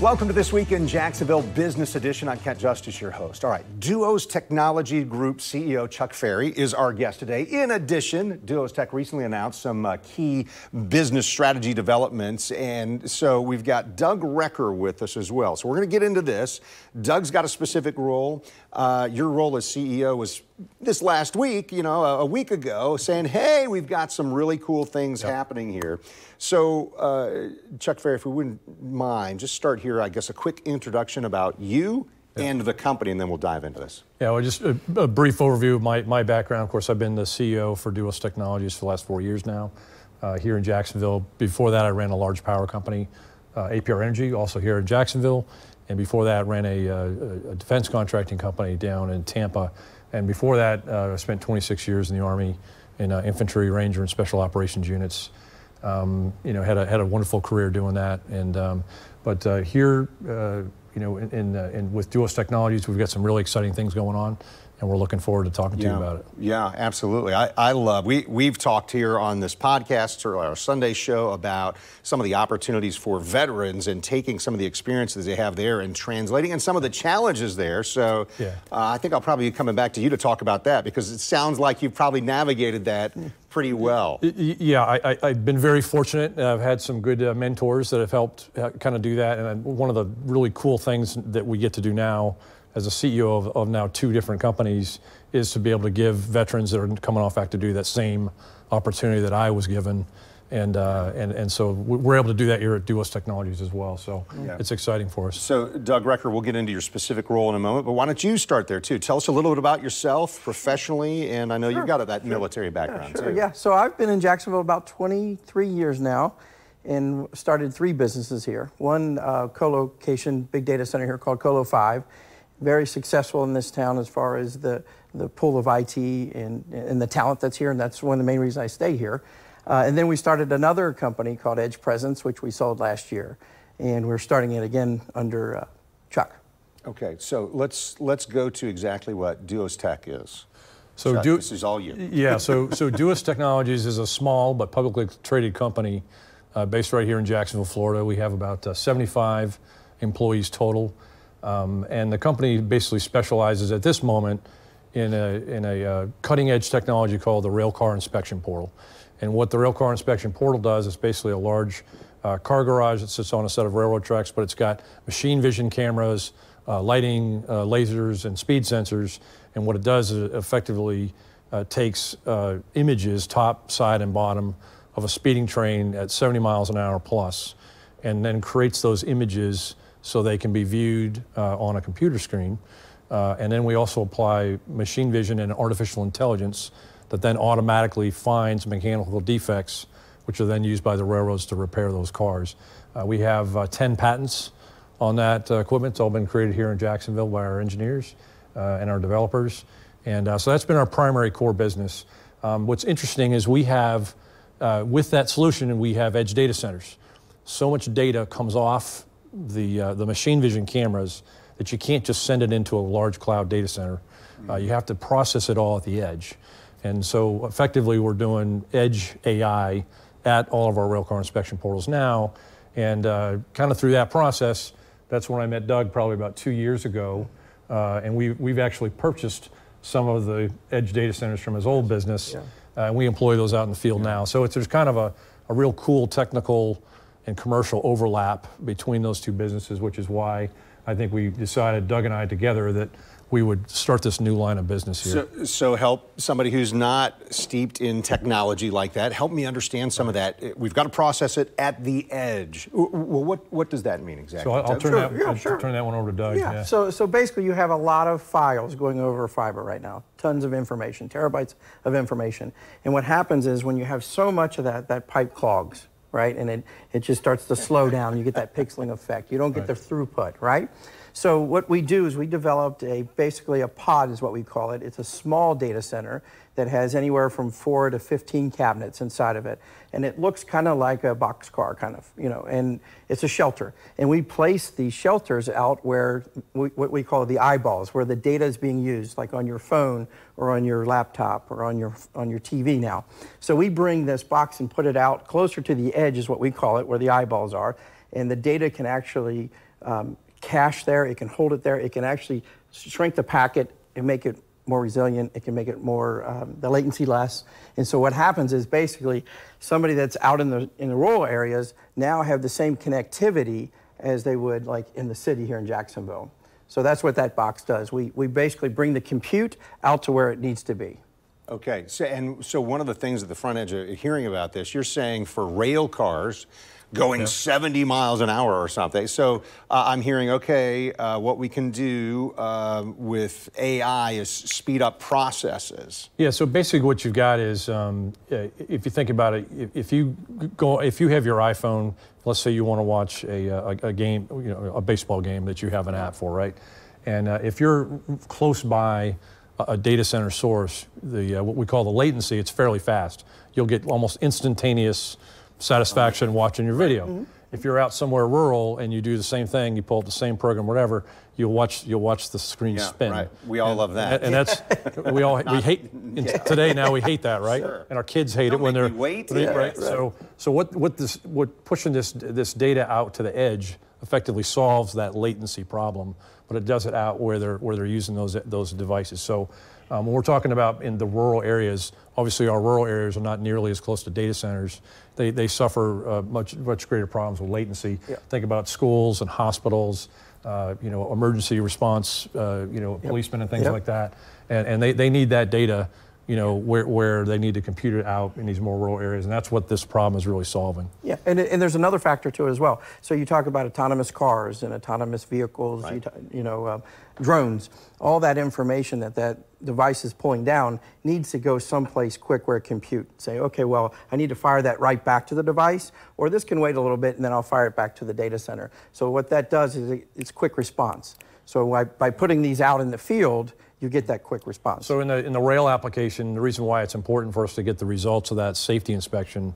Welcome to This Week in Jacksonville Business Edition. I'm Kent Justice, your host. All right, Duos Technology Group CEO Chuck Ferry is our guest today. In addition, Duos Tech recently announced some key business strategy developments, and so we've got Doug Recker with us as well. So we're going to get into this. Doug's got a specific role. Your role as CEO was this last week, a week ago, saying, hey, we've got some really cool things happening here. So, Chuck Ferry, if we wouldn't mind, just start here, I guess, a quick introduction about you and the company, and then we'll dive into this. Yeah, well, just a brief overview of my background. Of course, I've been the CEO for Duos Technologies for the last 4 years now here in Jacksonville. Before that, I ran a large power company, APR Energy, also here in Jacksonville. And before that, ran a defense contracting company down in Tampa. And before that, I spent 26 years in the Army in infantry, ranger, and special operations units. Had a wonderful career doing that. And but here, with Duos Technologies, we've got some really exciting things going on, and we're looking forward to talking to you about it. Yeah, absolutely. I love, we've talked here on this podcast or our Sunday show about some of the opportunities for veterans and taking some of the experiences they have there and translating and some of the challenges there. So I think I'll probably be coming back to you to talk about that, because it sounds like you've probably navigated that pretty well. Yeah, I've been very fortunate. I've had some good mentors that have helped kind of do that. And one of the really cool things that we get to do now as a CEO of now 2 different companies is to be able to give veterans that are coming off active duty that same opportunity that I was given. And so we're able to do that here at Duos Technologies as well. So it's exciting for us. So Doug Recker, we'll get into your specific role in a moment, but why don't you start there too? Tell us a little bit about yourself professionally, and I know you've got that military background too. Yeah, so I've been in Jacksonville about 23 years now and started 3 businesses here. One co-location big data center here called Colo 5. Very successful in this town as far as the pool of IT and the talent that's here, and that's one of the main reasons I stay here. And then we started another company called Edge Presence, which we sold last year, and we're starting it again under Chuck. Okay, so let's go to exactly what Duos Tech is. So Chuck, this is all you. Yeah, so Duos Technologies is a small but publicly traded company based right here in Jacksonville, Florida. We have about 75 employees total. And the company basically specializes at this moment in a cutting-edge technology called the Railcar Inspection Portal. And what the Railcar Inspection Portal does is basically a large car garage that sits on a set of railroad tracks, but it's got machine vision cameras, lighting, lasers, and speed sensors. And what it does is it effectively takes images, top, side, and bottom, of a speeding train at 70 miles an hour plus, and then creates those images so they can be viewed on a computer screen. And then we also apply machine vision and artificial intelligence that then automatically finds mechanical defects, which are then used by the railroads to repair those cars. We have 10 patents on that equipment. It's all been created here in Jacksonville by our engineers and our developers. And so that's been our primary core business. What's interesting is we have, with that solution, we have edge data centers. So much data comes off the machine vision cameras that you can't just send it into a large cloud data center. You have to process it all at the edge. And so effectively we're doing edge AI at all of our railcar inspection portals now. And kind of through that process, that's when I met Doug probably about 2 years ago. And we've actually purchased some of the edge data centers from his old business. And we employ those out in the field now. So there's kind of a real cool technical and commercial overlap between those 2 businesses, which is why I think we decided, Doug and I together, that we would start this new line of business here. So help somebody who's not steeped in technology like that, help me understand some of that. We've got to process it at the edge. Well, what does that mean exactly? So I'll turn that one over to Doug. Yeah. So basically you have a lot of files going over fiber right now, tons of information, terabytes of information. And what happens is when you have so much of that pipe clogs, right? And it just starts to slow down. You get that pixeling effect. You don't get the throughput, right? So what we do is we developed basically a pod is what we call it. It's a small data center that has anywhere from 4 to 15 cabinets inside of it. And it looks kind of like a boxcar kind of, and it's a shelter. And we place these shelters out where what we call the eyeballs, where the data is being used, like on your phone or on your laptop or on your TV now. So we bring this box and put it out closer to the edge is what we call it, where the eyeballs are. And the data can actually cache there, it can hold it there, it can actually shrink the packet and make it more resilient, it can make it more, the latency less. And so what happens is basically somebody that's out in the rural areas now have the same connectivity as they would like in the city here in Jacksonville. So that's what that box does. We basically bring the compute out to where it needs to be. Okay, so one of the things at the front edge of hearing about this, you're saying for rail cars going 70 miles an hour or something. So I'm hearing, okay, what we can do with AI is speed up processes. Yeah, so basically what you've got is, if you think about it, if you have your iPhone, let's say you want to watch a game, a baseball game that you have an app for, right? And if you're close by a data center source, what we call the latency, it's fairly fast. You'll get almost instantaneous satisfaction watching your video. Mm-hmm. If you're out somewhere rural and you do the same thing, you pull up the same program, whatever, you'll watch the screen spin. Right. We all love that. And that's we hate today. Now we hate that, right? Sure. And our kids hate it when they're right. Right. So what pushing this data out to the edge effectively solves that latency problem, but it does it out where they're using those devices. So when we're talking about in the rural areas, obviously our rural areas are not nearly as close to data centers. They suffer much greater problems with latency. Yeah. Think about schools and hospitals, emergency response, policemen and things like that, and they need that data, where they need to compute it out in these more rural areas, and that's what this problem is really solving. Yeah, and there's another factor to it as well. So you talk about autonomous cars and autonomous vehicles, right. Drones. All that information that device is pulling down needs to go someplace quick where it compute. Say, okay, well, I need to fire that right back to the device, or this can wait a little bit and then I'll fire it back to the data center. So what that does is it's quick response. So by putting these out in the field, you get that quick response. So in the rail application, the reason why it's important for us to get the results of that safety inspection,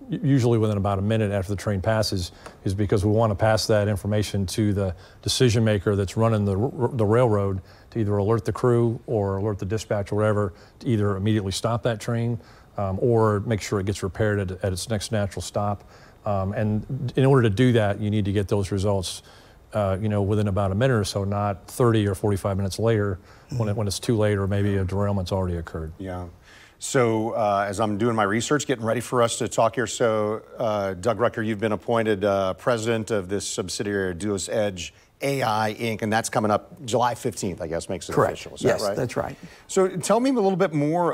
usually within about a minute after the train passes, is because we want to pass that information to the decision maker that's running the railroad to either alert the crew or alert the dispatch or whatever to either immediately stop that train or make sure it gets repaired at its next natural stop. And in order to do that, you need to get those results within about a minute or so, not 30 or 45 minutes later when it's too late or maybe a derailment's already occurred. Yeah. So as I'm doing my research, getting ready for us to talk here, so Doug Rucker, you've been appointed president of this subsidiary, Duos Edge AI Inc., and that's coming up July 15th, I guess, makes it Correct. official. Is yes, that right? That's right. So tell me a little bit more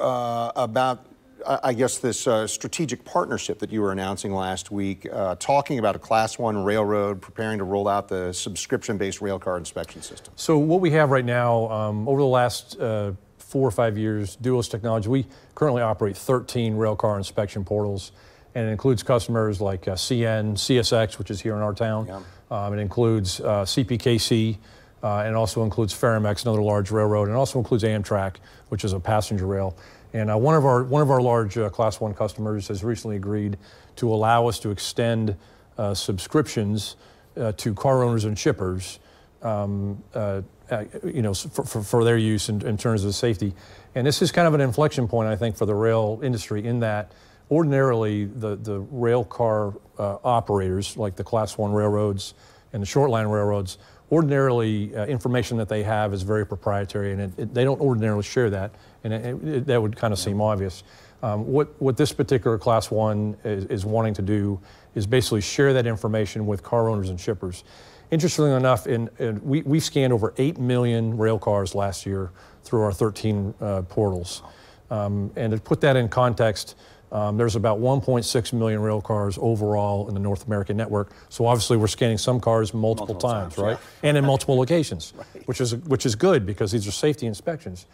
about I guess this strategic partnership that you were announcing last week, talking about a Class 1 railroad preparing to roll out the subscription-based railcar inspection system. So what we have right now, over the last 4 or 5 years, Duos Technology, we currently operate 13 railcar inspection portals, and it includes customers like CN, CSX, which is here in our town. Yeah. It includes CPKC, and it also includes Ferromex, another large railroad, and it also includes Amtrak, which is a passenger rail. And one of our large Class 1 customers has recently agreed to allow us to extend subscriptions to car owners and shippers, for their use in terms of safety. And this is kind of an inflection point, I think, for the rail industry in that ordinarily the rail car operators, like the Class 1 railroads and the short line railroads, ordinarily information that they have is very proprietary, and they don't ordinarily share that, and that would kind of seem obvious. What this particular Class 1 is wanting to do is basically share that information with car owners and shippers. Interestingly enough, we scanned over 8 million rail cars last year through our 13 portals. And to put that in context, there's about 1.6 million rail cars overall in the North American network. So obviously we're scanning some cars multiple times, right? Yeah. And in multiple locations, right. which is good because these are safety inspections.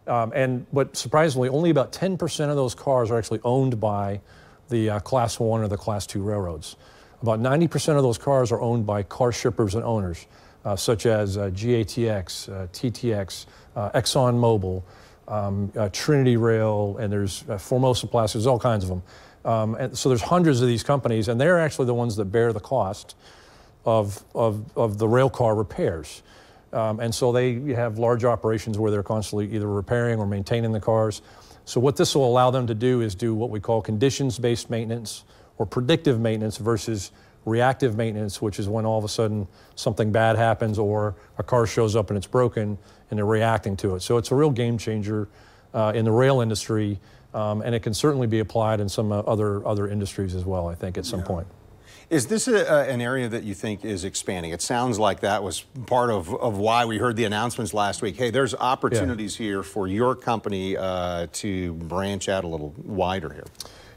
But surprisingly, only about 10% of those cars are actually owned by the Class 1 or the Class 2 railroads. About 90% of those cars are owned by car shippers and owners, such as GATX, TTX, ExxonMobil, Trinity Rail, and there's Formosa Plastic, there's all kinds of them. And so there's hundreds of these companies, and they're actually the ones that bear the cost of the rail car repairs. And so they have large operations where they're constantly either repairing or maintaining the cars. So what this will allow them to do is do what we call conditions-based maintenance or predictive maintenance versus reactive maintenance, which is when all of a sudden something bad happens or a car shows up and it's broken and they're reacting to it. So it's a real game changer in the rail industry, and it can certainly be applied in some other industries as well, I think, at some point. Is this an area that you think is expanding? It sounds like that was part of why we heard the announcements last week. Hey, there's opportunities here for your company to branch out a little wider here.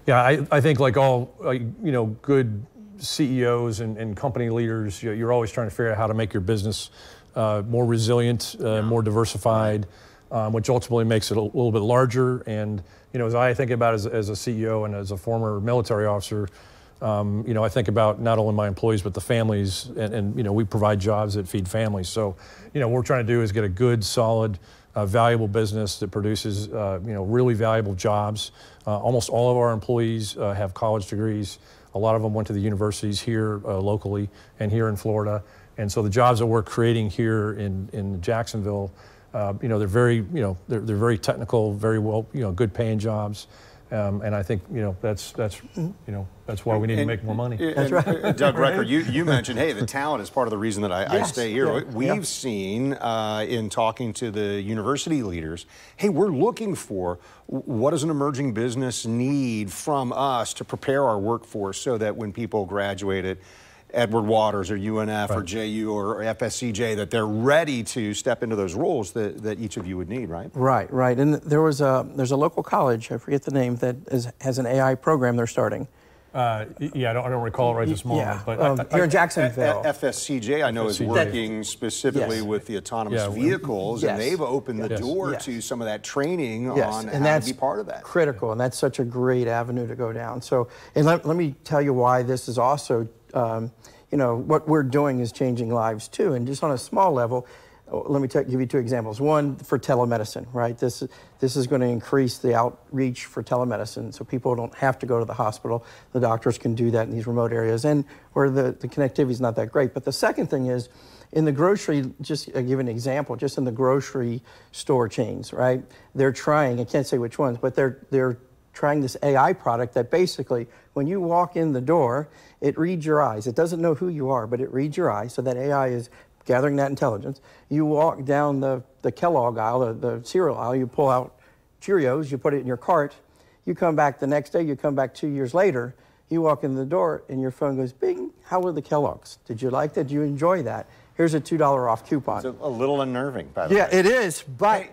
Yeah, I think like all good CEOs and company leaders, you're always trying to figure out how to make your business more resilient, more diversified, which ultimately makes it a little bit larger. And as I think about it as a CEO and as a former military officer, I think about not only my employees but the families, and we provide jobs that feed families. So what we're trying to do is get a good, solid, valuable business that produces really valuable jobs. Almost all of our employees have college degrees. A lot of them went to the universities here locally and here in Florida. And so the jobs that we're creating here in Jacksonville, they're very they're very technical, very well good paying jobs. And I think that's why we need to make more money. That's right. Doug Recker, you mentioned, hey, the talent is part of the reason that I stay here. Yeah. We've seen in talking to the university leaders, hey, we're looking for what does an emerging business need from us to prepare our workforce so that when people graduate at Edward Waters or UNF or JU or FSCJ, that they're ready to step into those roles that each of you would need, right? Right. And there's a local college, I forget the name, that has an AI program they're starting. I don't recall it right this moment. But here in Jacksonville. FSCJ, I know, is working specifically with the autonomous vehicles, and they've opened the door to some of that training on how to be part of that. Critical, and that's such a great avenue to go down. So, and let me tell you why this is also, what we're doing is changing lives too. And just on a small level, let me give you two examples. One, for telemedicine, right? This is going to increase the outreach for telemedicine, so people don't have to go to the hospital. The doctors can do that in these remote areas and where the connectivity is not that great. But the second thing is, in the grocery, just I'll give an example, just in the grocery store chains, right? They're trying, I can't say which ones, but they're trying this AI product that basically, when you walk in the door, it reads your eyes. It doesn't know who you are, but it reads your eyes, so that AI is gathering that intelligence. You walk down the Kellogg aisle, the cereal aisle, you pull out Cheerios, you put it in your cart, you come back the next day, you come back 2 years later, you walk in the door and your phone goes, bing, how were the Kellogg's? Did you like that? Did you enjoy that? Here's a $2 off coupon. It's a little unnerving, by the way. Yeah, it is, but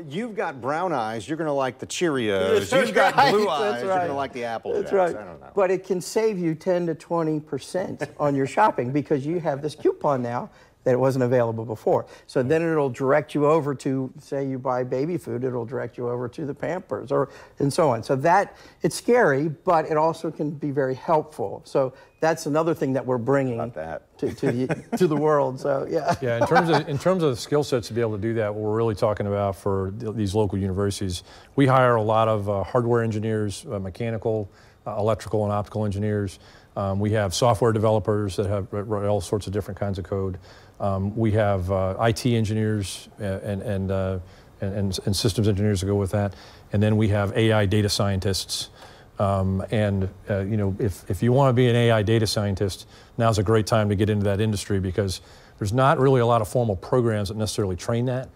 you've got brown eyes, you're going to like the Cheerios. You've got blue eyes, you're going to like the Apple Jacks. That's right. I don't know. But it can save you 10 to 20% on your shopping because you have this coupon now that wasn't available before. So then it'll direct you over to, say you buy baby food, it'll direct you over to the Pampers and so on. So it's scary, but it also can be very helpful. So that's another thing that we're bringing to the world. So yeah. Yeah, in terms of the skill sets to be able to do that, what we're really talking about for these local universities, we hire a lot of hardware engineers, mechanical, electrical and optical engineers. We have software developers that have write all sorts of different kinds of code. We have IT engineers and systems engineers to go with that, and then we have AI data scientists. If you want to be an AI data scientist, now's a great time to get into that industry because there's not really a lot of formal programs that necessarily train that.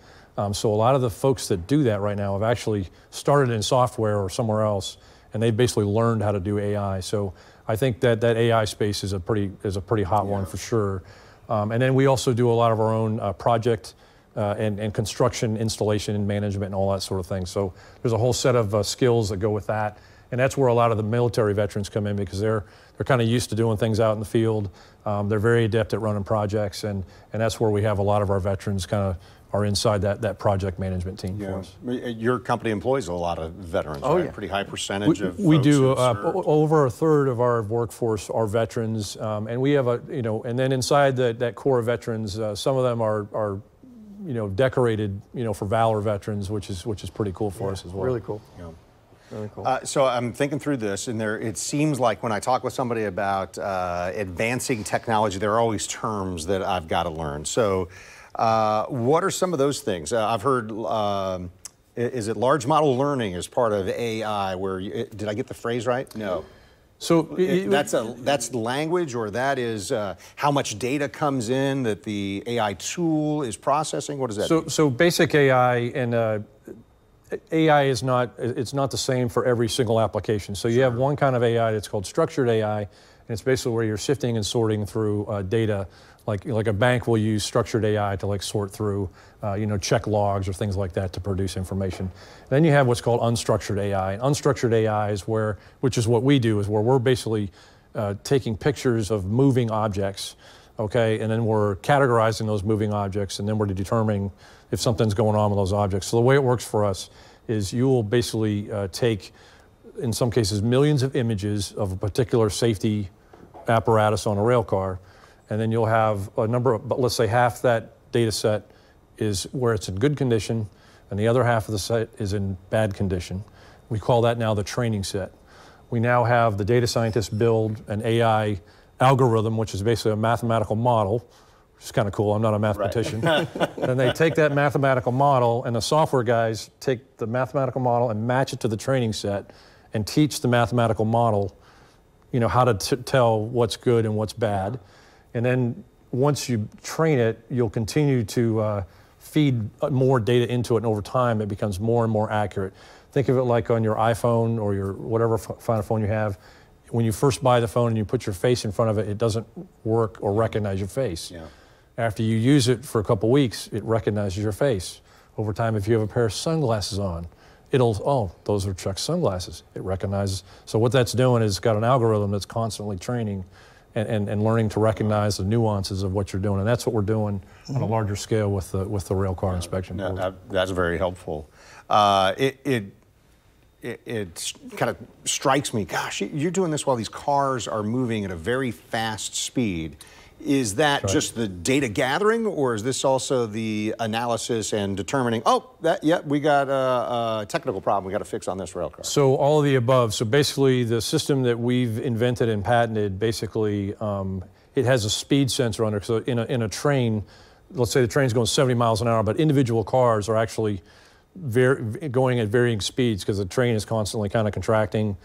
So a lot of the folks that do that right now have actually started in software or somewhere else, and they've basically learned how to do AI. So I think that AI space is a pretty hot one for sure. And then we also do a lot of our own project and construction, installation, and management, and all that sort of thing. So there's a whole set of skills that go with that, and that's where a lot of the military veterans come in because they're kind of used to doing things out in the field. They're very adept at running projects, and that's where we have a lot of our veterans kind of are inside that project management team for us. Your company employs a lot of veterans, right? Yeah. Pretty high percentage of we do. Over a third of our workforce are veterans, and we have and then inside that core of veterans, some of them are decorated, for valor veterans, which is pretty cool for us as well. Really cool. Yeah. Really cool. So I'm thinking through this, and it seems like when I talk with somebody about advancing technology, there are always terms that I've got to learn. So what are some of those things? I've heard, is it large model learning as part of AI? Did I get the phrase right? No. So that's language, or that is how much data comes in that the AI tool is processing? What does that mean? So basic AI and AI is not the same for every single application. So you have one kind of AI that's called structured AI, and it's basically where you're sifting and sorting through data. Like a bank will use structured AI to sort through, check logs or things like that to produce information. Then you have what's called unstructured AI. And unstructured AI is which is what we do, is where we're basically taking pictures of moving objects, okay, and then we're categorizing those moving objects, and then we're determining if something's going on with those objects. So the way it works for us is you will basically take, in some cases, millions of images of a particular safety apparatus on a rail car, and then you'll have a number of, but let's say half that data set is where it's in good condition, and the other half of the set is in bad condition. We call that now the training set. We now have the data scientists build an AI algorithm, which is basically a mathematical model, which is kind of cool. I'm not a mathematician. Right. Then they take that mathematical model, and the software guys take the mathematical model and match it to the training set and teach the mathematical model, how to tell what's good and what's bad. And then once you train it, you'll continue to feed more data into it, and over time it becomes more and more accurate. Think of it like on your iPhone or your whatever phone you have. When you first buy the phone and you put your face in front of it, it doesn't work or recognize your face. Yeah. After you use it for a couple weeks, it recognizes your face. Over time, if you have a pair of sunglasses on, oh, those are Chuck's sunglasses. It recognizes. So what that's doing is it's got an algorithm that's constantly training and learning to recognize the nuances of what you're doing. And that's what we're doing on a larger scale with the rail car inspection. That's very helpful. It kind of strikes me, gosh, you're doing this while these cars are moving at a very fast speed. Is that just the data gathering, or is this also the analysis and determining, we got a technical problem we got to fix on this rail car? So all of the above. So basically the system that we've invented and patented, basically it has a speed sensor under it. So in a train, let's say the train's going 70 miles an hour, but individual cars are actually going at varying speeds because the train is constantly kind of contracting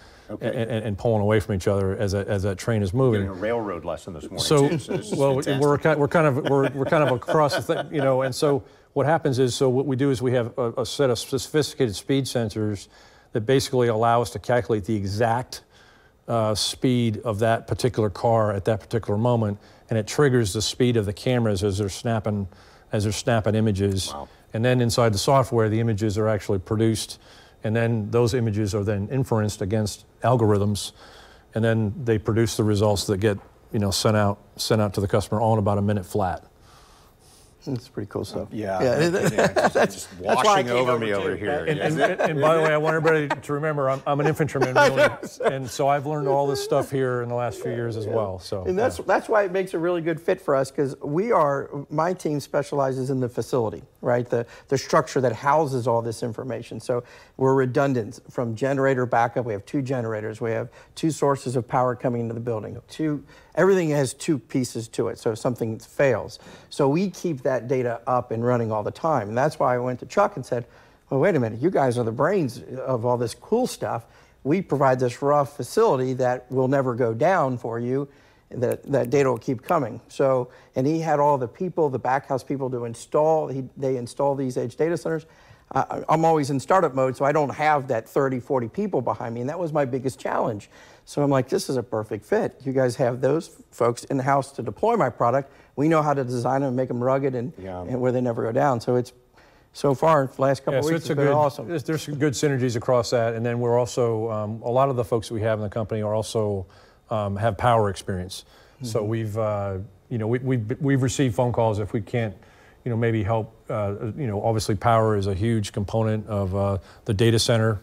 and pulling away from each other as that train is moving. Getting a railroad lesson this morning. So we're kind of across the thing, And so what happens is, what we do is we have a set of sophisticated speed sensors that basically allow us to calculate the exact speed of that particular car at that particular moment, and it triggers the speed of the cameras as they're snapping images. Wow. And then inside the software, the images are actually produced, and then those images are then inferenced against algorithms, and then they produce the results that get sent out to the customer all in about a minute flat. That's pretty cool stuff. That's just washing over me over here. And by the way, I want everybody to remember I'm an infantryman, and so I've learned all this stuff here in the last few years as well. So, and that's why it makes a really good fit for us, because my team specializes in the facility, right? The structure that houses all this information. So we're redundant from generator backup. We have 2 generators. We have 2 sources of power coming into the building. Everything has 2 pieces to it, so if something fails. So we keep that data up and running all the time. And that's why I went to Chuck and said, well, wait a minute, you guys are the brains of all this cool stuff. We provide this rough facility that will never go down for you, that data will keep coming. So, and he had all the people, the backhouse people to install, they install these edge data centers. I'm always in startup mode, so I don't have that 30, 40 people behind me, and that was my biggest challenge. So I'm like, this is a perfect fit. You guys have those folks in-house to deploy my product. We know how to design them and make them rugged and where they never go down. So it's, so far, the last couple of weeks, it's been awesome. There's some good synergies across that, and then we're also, a lot of the folks that we have in the company are also have power experience. Mm-hmm. So we've received phone calls if we can't, maybe help, obviously power is a huge component of the data center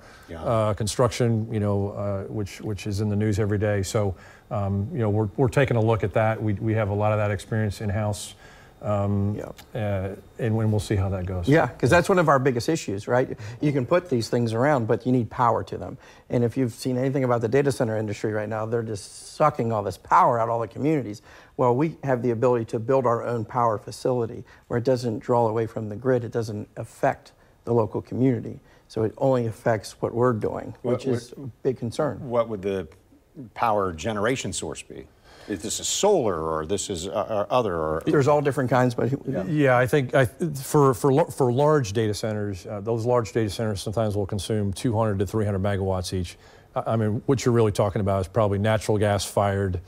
construction, which is in the news every day. So, we're taking a look at that. We have a lot of that experience in-house. And we'll see how that goes. Yeah, because that's one of our biggest issues, right? You can put these things around, but you need power to them. And if you've seen anything about the data center industry right now, they're just sucking all this power out of all the communities. Well, we have the ability to build our own power facility where it doesn't draw away from the grid. It doesn't affect the local community. So it only affects what we're doing, which is a big concern. What would the power generation source be? Is this a solar, or this is other? Or there's all different kinds, but yeah, I think for large data centers, those large data centers sometimes will consume 200 to 300 megawatts each. I mean, what you're really talking about is probably natural gas fired,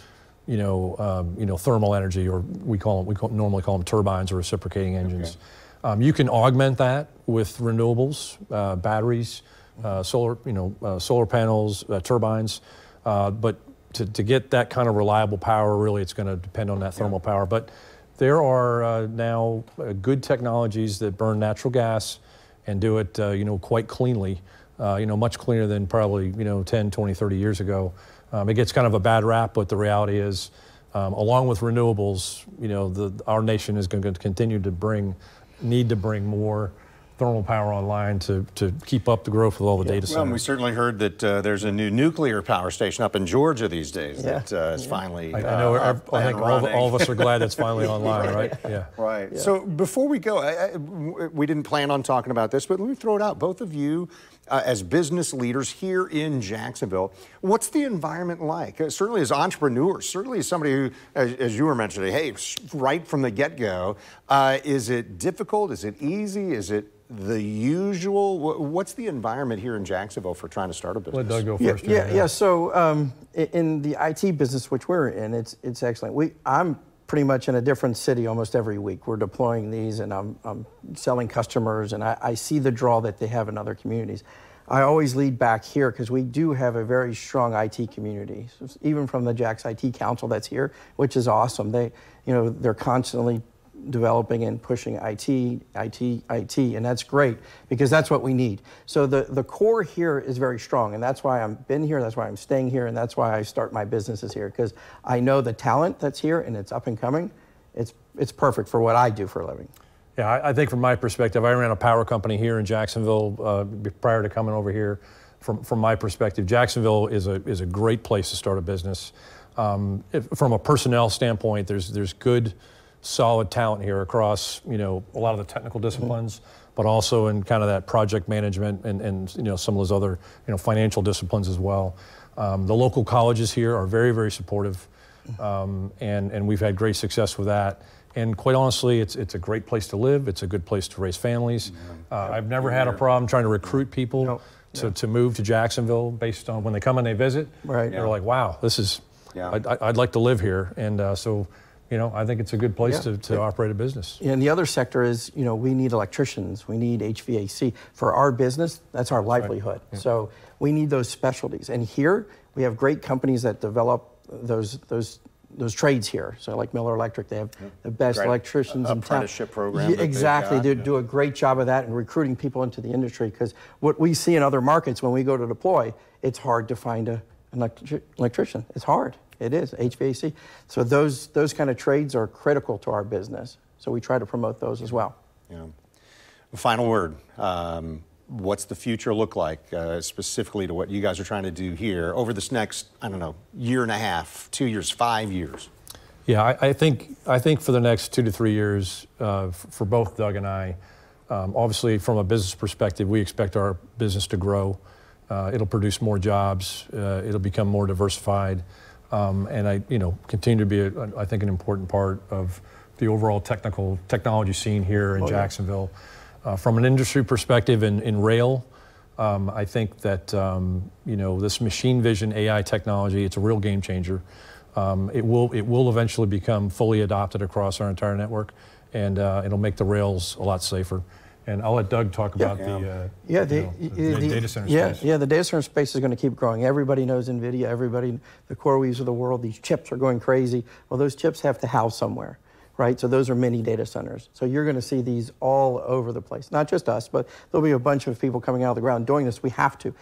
thermal energy, or we normally call them turbines or reciprocating engines. Okay. You can augment that with renewables, batteries, solar panels, turbines, but to get that kind of reliable power, really, it's going to depend on that thermal power. But there are now good technologies that burn natural gas and do it, quite cleanly, much cleaner than probably, 10, 20, 30 years ago. It gets kind of a bad rap, but the reality is, along with renewables, our nation is going to continue to need to bring more thermal power online to keep up the growth of all the data centers. Well, we certainly heard that there's a new nuclear power station up in Georgia these days that is finally I know. I think all of us are glad it's finally online, right? Yeah. Right. Yeah. So before we go, we didn't plan on talking about this, but let me throw it out. Both of you, as business leaders here in Jacksonville, what's the environment like? Certainly as entrepreneurs, certainly as somebody who, as you were mentioning, hey, right from the get-go, is it difficult? Is it easy? Is it the usual? What's the environment here in Jacksonville for trying to start a business? Let Doug go first. Yeah. So in the IT business, which we're in, it's excellent. I'm pretty much in a different city almost every week. We're deploying these, and I'm selling customers, and I see the draw that they have in other communities. I always lead back here because we do have a very strong IT community, so even from the Jax IT Council that's here, which is awesome. They're constantly developing and pushing IT, and that's great because that's what we need. So the core here is very strong, and that's why I've been here, that's why I'm staying here, and that's why I start my businesses here, because I know the talent that's here and it's up and coming. It's perfect for what I do for a living. Yeah, I think from my perspective, I ran a power company here in Jacksonville prior to coming over here. From my perspective, Jacksonville is a great place to start a business. From a personnel standpoint, there's good, solid talent here across a lot of the technical disciplines, but also in kind of that project management and some of those other financial disciplines as well. The local colleges here are very, very supportive, and we've had great success with that. And quite honestly, it's a great place to live. It's a good place to raise families. I've never had a problem trying to recruit people to move to Jacksonville based on when they come and they visit. Right. They're like, wow, this is. I'd like to live here, and so. I think it's a good place to operate a business. And the other sector is, we need electricians, we need HVAC. For our business, that's our livelihood. Right. So we need those specialties. And here, we have great companies that develop those trades here. So like Miller Electric, they have the best electricians in town. Apprenticeship program. Exactly, they do a great job of that and recruiting people into the industry, because what we see in other markets when we go to deploy, it's hard to find an electrician. It's hard. It is, HVAC. So those kind of trades are critical to our business. So we try to promote those as well. Yeah. Final word. What's the future look like, specifically to what you guys are trying to do here over this next, year and a half, 2 years, 5 years? Yeah, I think for the next 2 to 3 years, for both Doug and I, obviously from a business perspective, we expect our business to grow. It'll produce more jobs. It'll become more diversified. And I continue to be, I think, an important part of the overall technology scene here in Jacksonville. From an industry perspective in rail, I think that, this machine vision AI technology, it's a real game changer. It will eventually become fully adopted across our entire network, and it'll make the rails a lot safer. And I'll let Doug talk about the data center space. Yeah, the data center space is going to keep growing. Everybody knows NVIDIA, the CoreWeaves of the world, these chips are going crazy. Well, those chips have to house somewhere, right? So those are mini data centers. So you're going to see these all over the place. Not just us, but there'll be a bunch of people coming out of the ground doing this. We have to.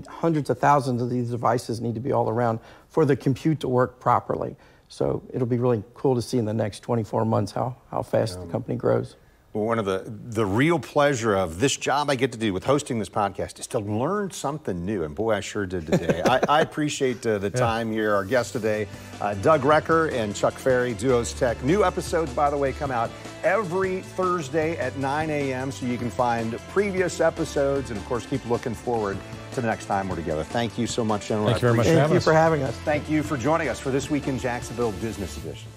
Hundreds of thousands of these devices need to be all around for the compute to work properly. So it'll be really cool to see in the next 24 months how fast the company grows. Well, one of the real pleasure of this job I get to do with hosting this podcast is to learn something new, and boy, I sure did today. I appreciate the time here. Our guests today, Doug Recker and Chuck Ferry, Duos Tech. New episodes, by the way, come out every Thursday at 9 a.m., so you can find previous episodes and, of course, keep looking forward to the next time we're together. Thank you so much, gentlemen. Thank you very much Thank you for having us. Thank you for joining us for This Week in Jacksonville Business Edition.